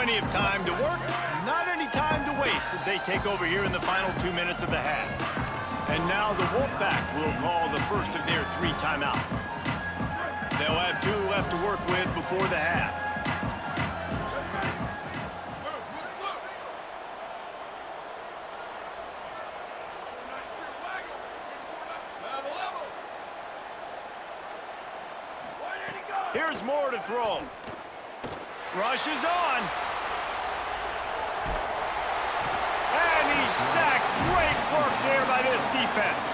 Plenty of time to work, not any time to waste as they take over here in the final 2 minutes of the half. And now the Wolfpack will call the first of their 3 timeouts. They'll have 2 left to work with before the half. Here's Moore to throw. Rushes on. And he's sacked. Great work there by this defense.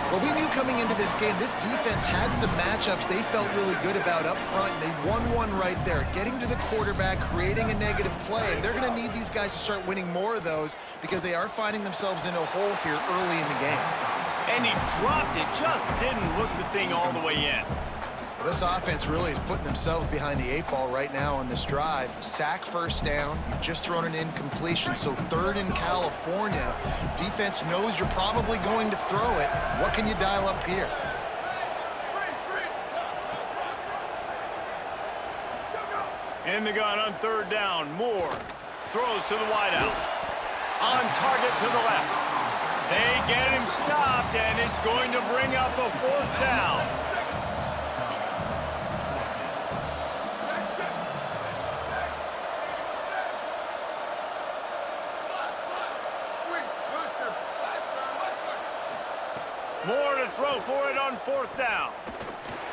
Well, we knew coming into this game, this defense had some matchups they felt really good about up front, and they won one right there, getting to the quarterback, creating a negative play, and they're going to need these guys to start winning more of those because they are finding themselves in a hole here early in the game. And he dropped it, just didn't look the thing all the way in. This offense really is putting themselves behind the 8 ball right now on this drive. Sack, first down. You've just thrown an incompletion, so 3rd in California. Defense knows you're probably going to throw it. What can you dial up here? In the gun on 3rd down. Moore throws to the wideout. On target to the left. They get him stopped, and it's going to bring up a 4th down. Moore to throw for it on 4th down.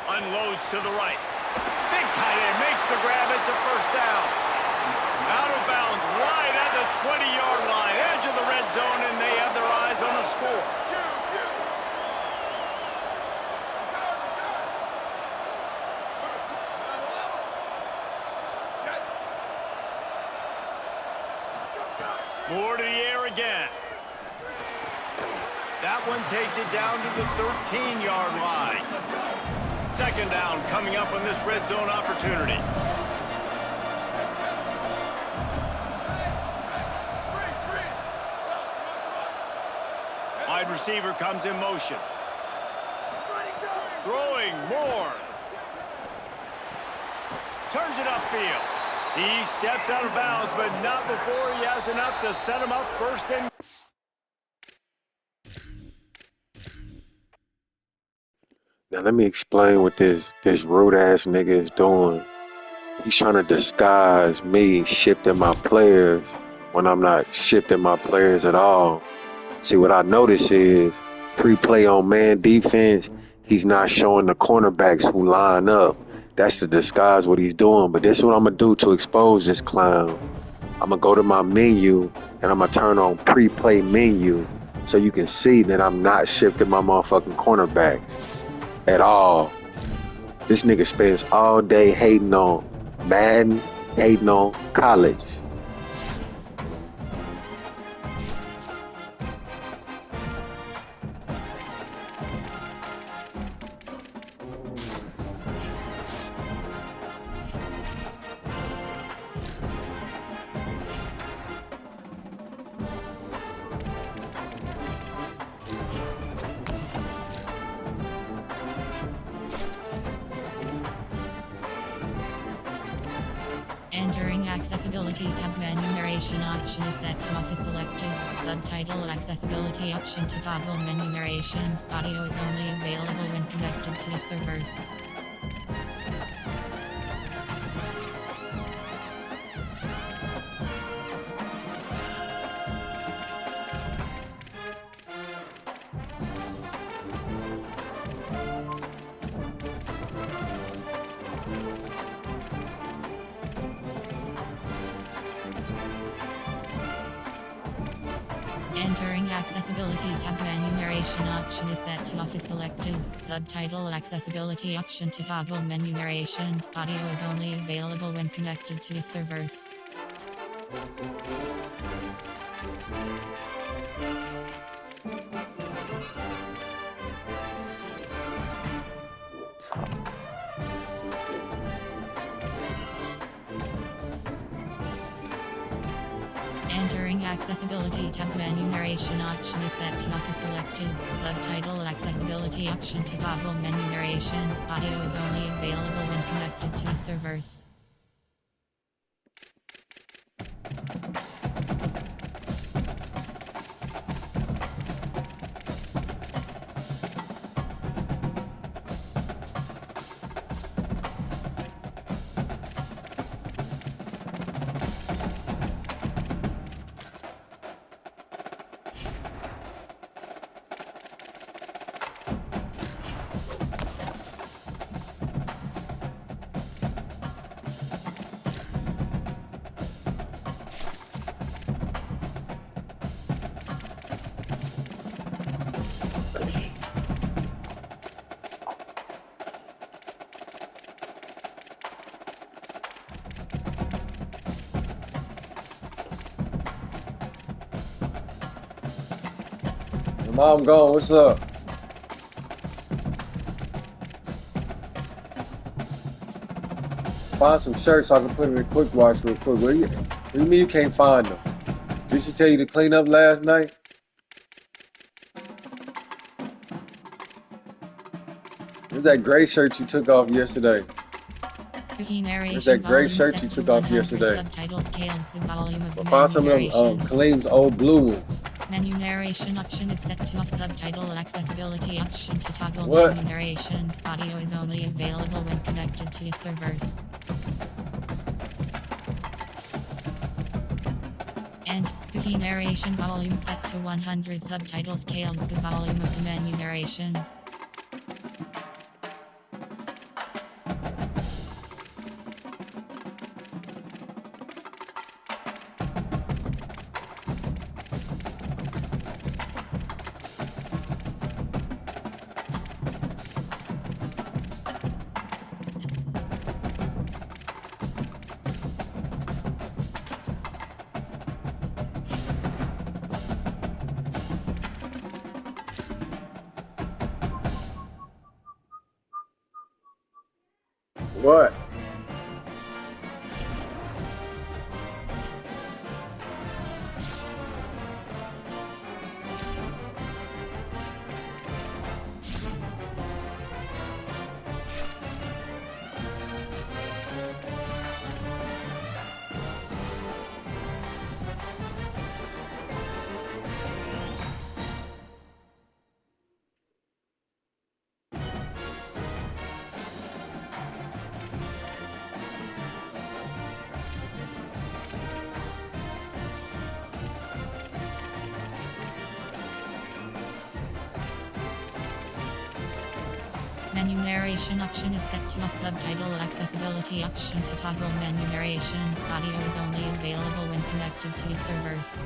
Unloads to the right. Big tight end makes the grab. It's a 1st down. Out of bounds right at the 20-yard line. Edge of the red zone, and they have their eyes on the score. Moore to the air again. That one takes it down to the 13-yard line. 2nd down coming up on this red zone opportunity. Wide receiver comes in motion. Throwing Moore. Turns it upfield. He steps out of bounds, but not before he has enough to set him up 1st and... Now let me explain what this rude ass nigga is doing. He's trying to disguise me shifting my players when I'm not shifting my players at all. See, what I notice is pre-play on man defense, he's not showing the cornerbacks who line up. That's to disguise what he's doing. But this is what I'm gonna do to expose this clown. I'm gonna go to my menu and I'm gonna turn on pre-play menu so you can see that I'm not shifting my motherfucking cornerbacks at all. This nigga spends all day hating on Madden, hating on college. Entering accessibility tab menu narration option is set to off selected. Subtitle accessibility option to toggle menu narration. Audio is only available when connected to the servers. Entering accessibility tab menu narration option is set to off selected. Subtitle accessibility option to toggle menu narration. Audio is only available when connected to the servers. Entering accessibility tab menu narration option is set to off selected. Subtitle accessibility option to toggle menu narration. Audio is only available when connected to the servers. Mom gone, what's up? Find some shirts so I can put them in quick wash real quick. What do you mean you can't find them? Did she tell you to clean up last night? Where's that gray shirt you took off yesterday? Where's that gray shirt you took off yesterday? Subtitles scales the volume of the Find some of them Kaleem's old blue one. Menu narration option is set to off. Subtitle accessibility option to toggle What? menu narration. Audio is only available when connected to your servers. And Wiki narration volume set to 100. Subtitle scales the volume of the menu narration. What? Menu narration option is set to off. Subtitle accessibility option to toggle menu narration. Audio is only available when connected to your servers.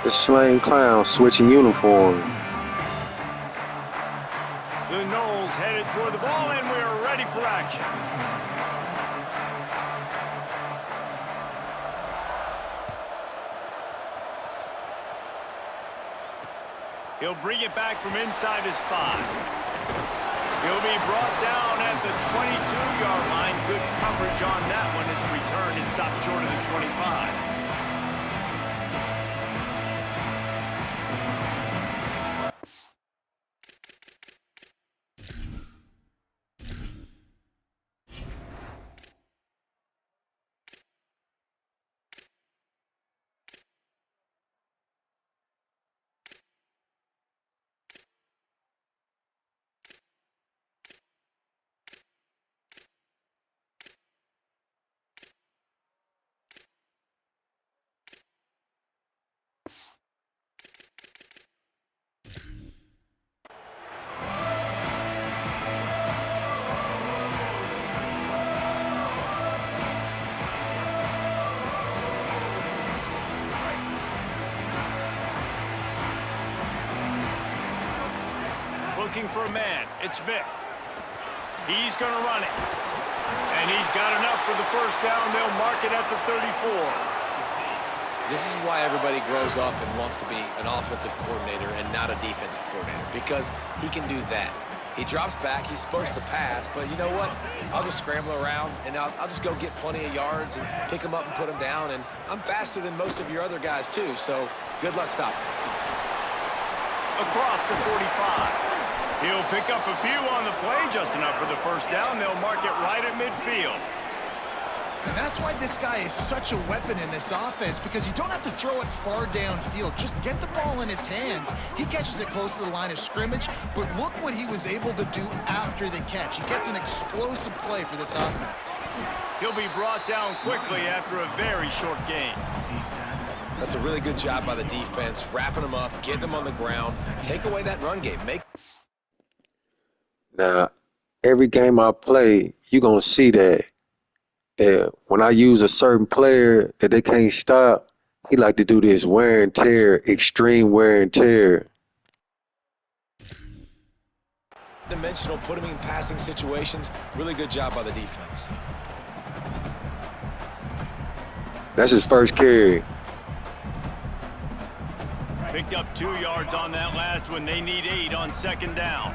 The slain clown switching uniform. The Knowles headed toward the ball, and we are ready for action. He'll bring it back from inside his 5. He'll be brought down at the 22-yard line. Good coverage on that one. His return is stopped short of the 25. Looking for a man. It's Vic. He's going to run it. And he's got enough for the first down. They'll mark it at the 34. This is why everybody grows up and wants to be an offensive coordinator and not a defensive coordinator, because he can do that. He drops back. He's supposed to pass, but you know what? I'll just scramble around, and I'll just go get plenty of yards and pick them up and put them down, and I'm faster than most of your other guys, too, so good luck stopping. Across the 45. He'll pick up a few on the play, just enough for the first down. They'll mark it right at midfield. And that's why this guy is such a weapon in this offense, because you don't have to throw it far downfield. Just get the ball in his hands. He catches it close to the line of scrimmage, but look what he was able to do after the catch. He gets an explosive play for this offense. He'll be brought down quickly after a very short gain. That's a really good job by the defense, wrapping them up, getting them on the ground. Take away that run game. Now, every game I play, you're going to see that when I use a certain player that they can't stop, he like to do this wear and tear, extreme wear and tear. Dimensional, put him in passing situations. Really good job by the defense. That's his first carry. Picked up 2 yards on that last one. They need 8 on second down.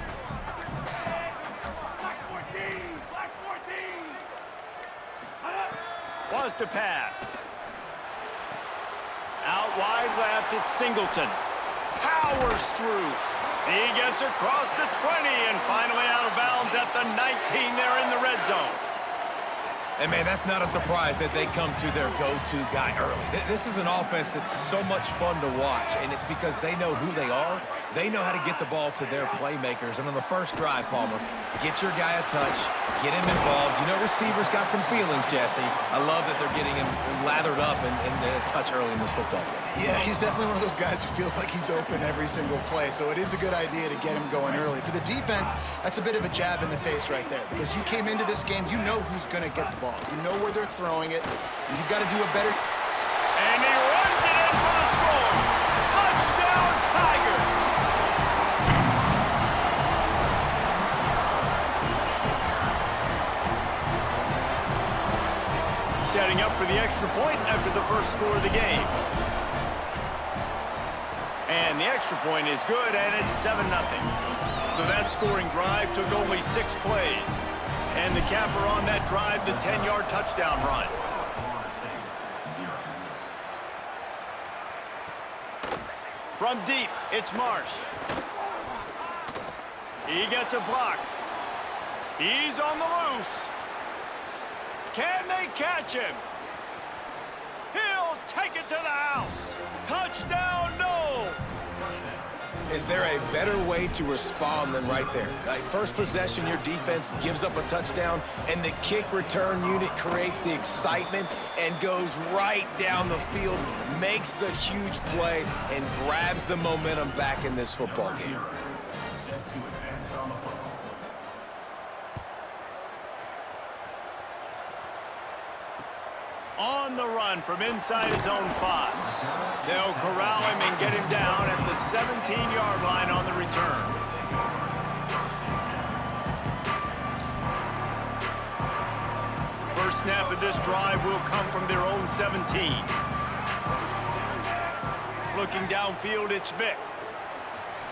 Was to pass. Out wide left, it's Singleton. Powers through. He gets across the 20 and finally out of bounds at the 19. They're in the red zone. And, man, that's not a surprise that they come to their go-to guy early. This is an offense that's so much fun to watch, and it's because they know who they are. They know how to get the ball to their playmakers. And on the first drive, Palmer, get your guy a touch, get him involved. You know receivers got some feelings, Jesse. I love that they're getting him lathered up and a touch early in this football game. Yeah, he's definitely one of those guys who feels like he's open every single play, so it is a good idea to get him going early. For the defense, that's a bit of a jab in the face right there, because you came into this game, you know who's going to get the ball. You know where they're throwing it, and you've got to do a better... And he runs it in for the score. Touchdown, Tigers! Setting up for the extra point after the first score of the game. And the extra point is good, and it's 7-0. So that scoring drive took only 6 plays. And the capper on that drive, the 10-yard touchdown run. From deep, it's Marsh. He gets a block. He's on the loose. Can they catch him? He'll take it to the house. Touchdown, Knowles. Is there a better way to respond than right there? Like first possession, your defense gives up a touchdown, and the kick return unit creates the excitement and goes right down the field, makes the huge play, and grabs the momentum back in this football game. On the run from inside his own 5. They'll corral him and get him down at the 17-yard line on the return. First snap of this drive will come from their own 17. Looking downfield, it's Vick.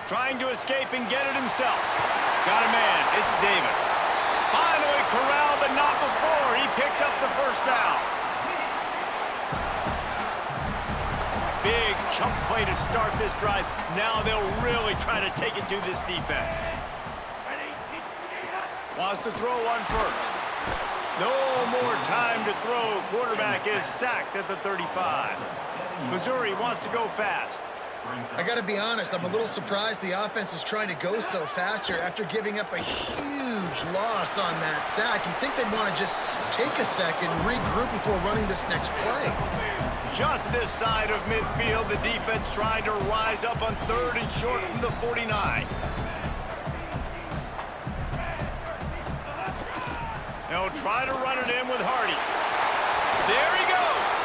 Trying to escape and get it himself. Got a man, it's Davis. Finally corralled, but not before. He picks up the first down. Big chunk play to start this drive. Now they'll really try to take it to this defense. Wants to throw on first. No more time to throw. Quarterback is sacked at the 35. Missouri wants to go fast. I got to be honest, I'm a little surprised the offense is trying to go so fast here after giving up a huge loss on that sack. You'd think they'd want to just take a second, regroup before running this next play. Just this side of midfield, the defense trying to rise up on 3rd and short from the 49. They'll try to run it in with Hardy. There he goes.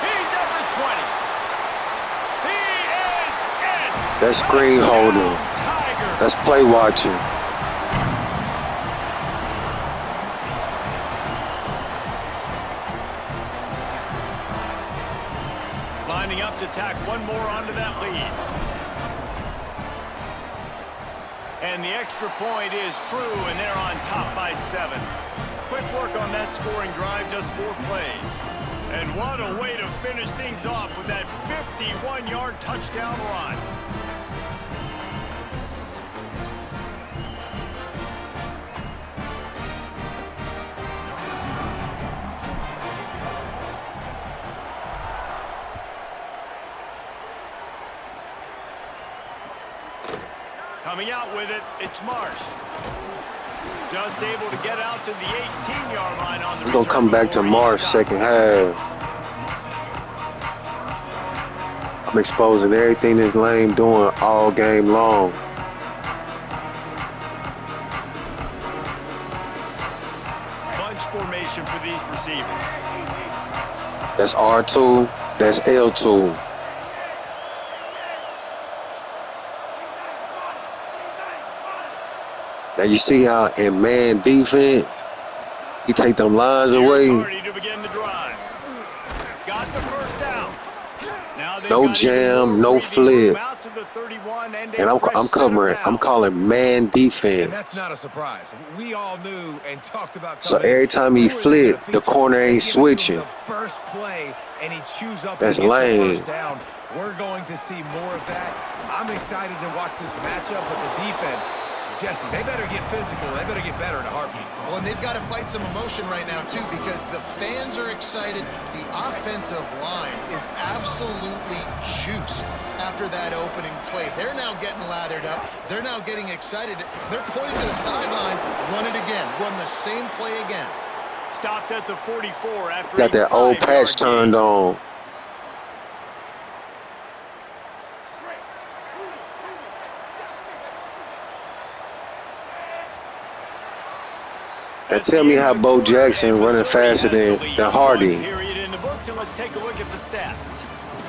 He's at the 20. He is in. That's screen holding. That's play watching. Lining up to tack one more onto that lead. And the extra point is true, and they're on top by 7. Quick work on that scoring drive, just 4 plays. And what a way to finish things off with that 51-yard touchdown run. Coming out with it, it's Marsh. Just able to get out to the 18-yard line on the We're going to come back to Marsh second half. I'm exposing everything this lame doing all game long. Bunch formation for these receivers. That's R2, that's L2. Now you see how in man defense, he take them lines away. To begin the drive. Got the first down. Now no jam, no flip. And I'm covering, I'm calling man defense. And that's not a surprise. We all knew and talked about. So every time he flipped, the corner ain't switching. The first play, and he chews up. That's and gets lame. the first down. We're going to see more of that. I'm excited to watch this matchup with the defense. Jesse, they better get physical. They better get better in a heartbeat. Well, and they've got to fight some emotion right now, too, because the fans are excited. The offensive line is absolutely juiced after that opening play. They're now getting lathered up. They're now getting excited. They're pointing to the sideline. Run it again. Run the same play again. Stopped at the 44 after got that old patch turned on. And tell me how Bo Jackson running faster than Hardy. Period in the books, and let's take a look at the stats.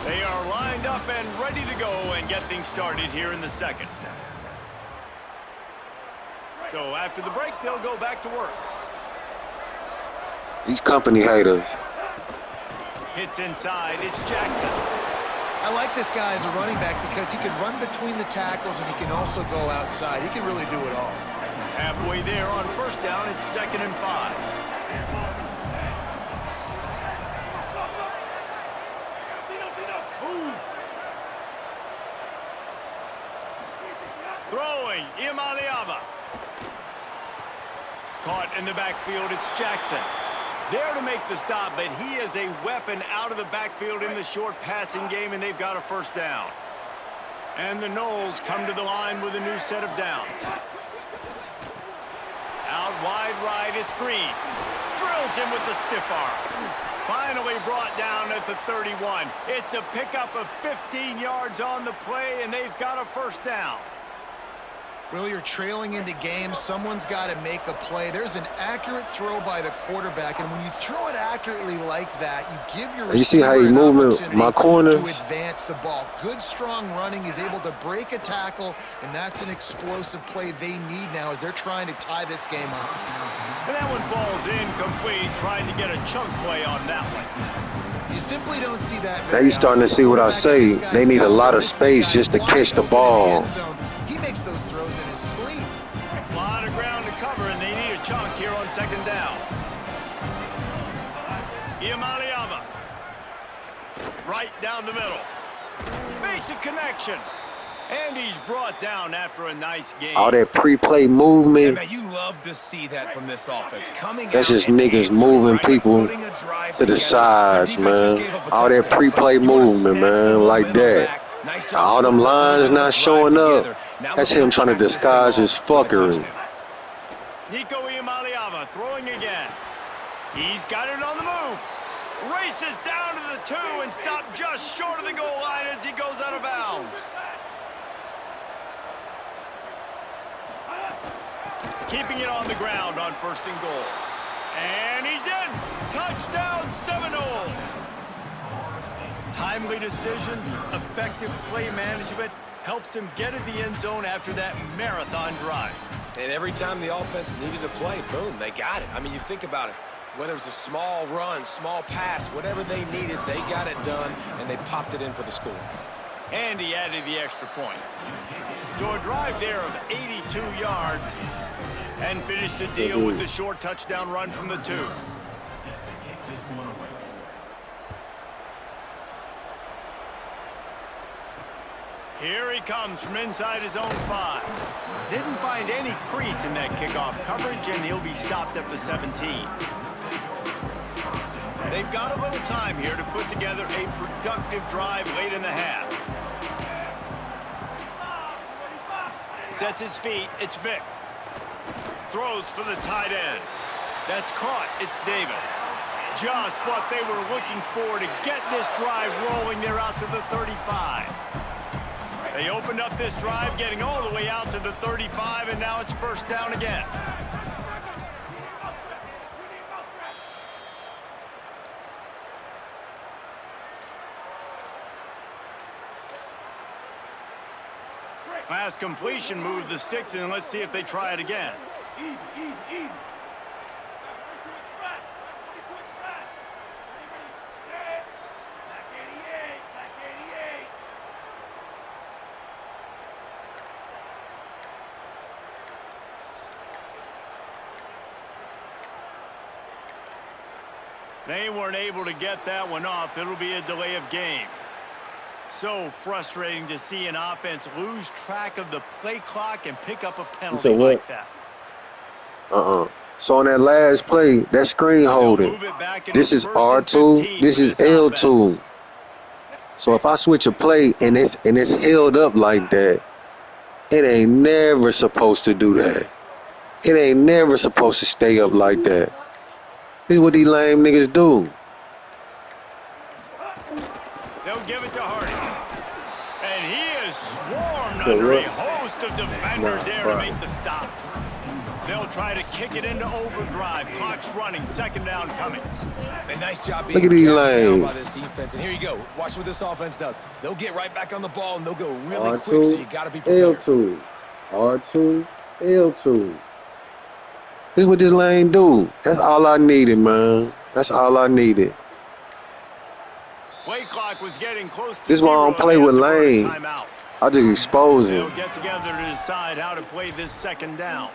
They are lined up and ready to go and get things started here in the second. So after the break, they'll go back to work. These company haters. Hits inside, it's Jackson. I like this guy as a running back because he can run between the tackles and he can also go outside. He can really do it all. Halfway there on first down, it's 2nd and 5. Throwing, Imaliava. Caught in the backfield, it's Jackson. There to make the stop, but he is a weapon out of the backfield in the short passing game, and they've got a first down. And the Noles come to the line with a new set of downs. Out wide right, it's Green. Drills him with the stiff arm. Finally brought down at the 31. It's a pickup of 15 yards on the play, and they've got a first down. Well, you're trailing into games. Someone's got to make a play. There's an accurate throw by the quarterback, and when you throw it accurately like that, you give your You see how receiver he an moving opportunity my corners? to advance the ball. Good, strong running. He's able to break a tackle, and that's an explosive play they need now as they're trying to tie this game up. And that one falls incomplete, trying to get a chunk play on that one. You simply don't see that. Now you're starting to see what I say. They need a lot of space just to catch the ball. He makes those throws in his sleep. A lot of ground to cover, and they need a chunk here on second down. Iamaleava. Right down the middle. Makes a connection. And he's brought down after a nice game. All that pre-play movement. Man, you love to see that from this offense. That's just niggas moving people to the sides, man. All that pre-play movement, man, like that. All them lines not showing up. That's him trying to disguise his fuckery. Nico Iamaleava throwing again. He's got it on the move. Races down to the 2 and stopped just short of the goal line as he goes out of bounds. Keeping it on the ground on first and goal. And he's in. Touchdown Seminoles. Timely decisions, effective play management helps him get in the end zone after that marathon drive. And every time the offense needed a play, boom, they got it. I mean, you think about it. Whether it's a small run, small pass, whatever they needed, they got it done, and they popped it in for the score. And he added the extra point. So a drive there of 82 yards and finished the deal with the short touchdown run from the 2. Here he comes from inside his own 5. Didn't find any crease in that kickoff coverage, and he'll be stopped at the 17. They've got a little time here to put together a productive drive late in the half. Sets his feet. It's Vick. Throws for the tight end. That's caught. It's Davis. Just what they were looking for to get this drive rolling. They're out to the 35. They opened up this drive, getting all the way out to the 35, and now it's first down again. Last completion moved the sticks in. Let's see if they try it again. Easy. They weren't able to get that one off. It'll be a delay of game. So frustrating to see an offense lose track of the play clock and pick up a penalty like that. So on that last play, that screen holding, this is R2, this is L2. So if I switch a play and it's held up like that, it ain't never supposed to do that. It ain't never supposed to stay up like that. This is what these lame niggas do. They'll give it to Hardy. And he is swarmed under a host of defenders there to make the stop. They'll try to kick it into overdrive. Clock's running. Second down coming. A nice job being Look at these lanes by this defense. And here you go. Watch what this offense does. They'll get right back on the ball, and they'll go really quick, so you got to be prepared. L2, R2, L2. This is what this lane do. That's all I needed, man. That's all I needed. Play clock was getting close to This is why I don't play with lane. I just expose him. They'll get together to decide how to play this second down.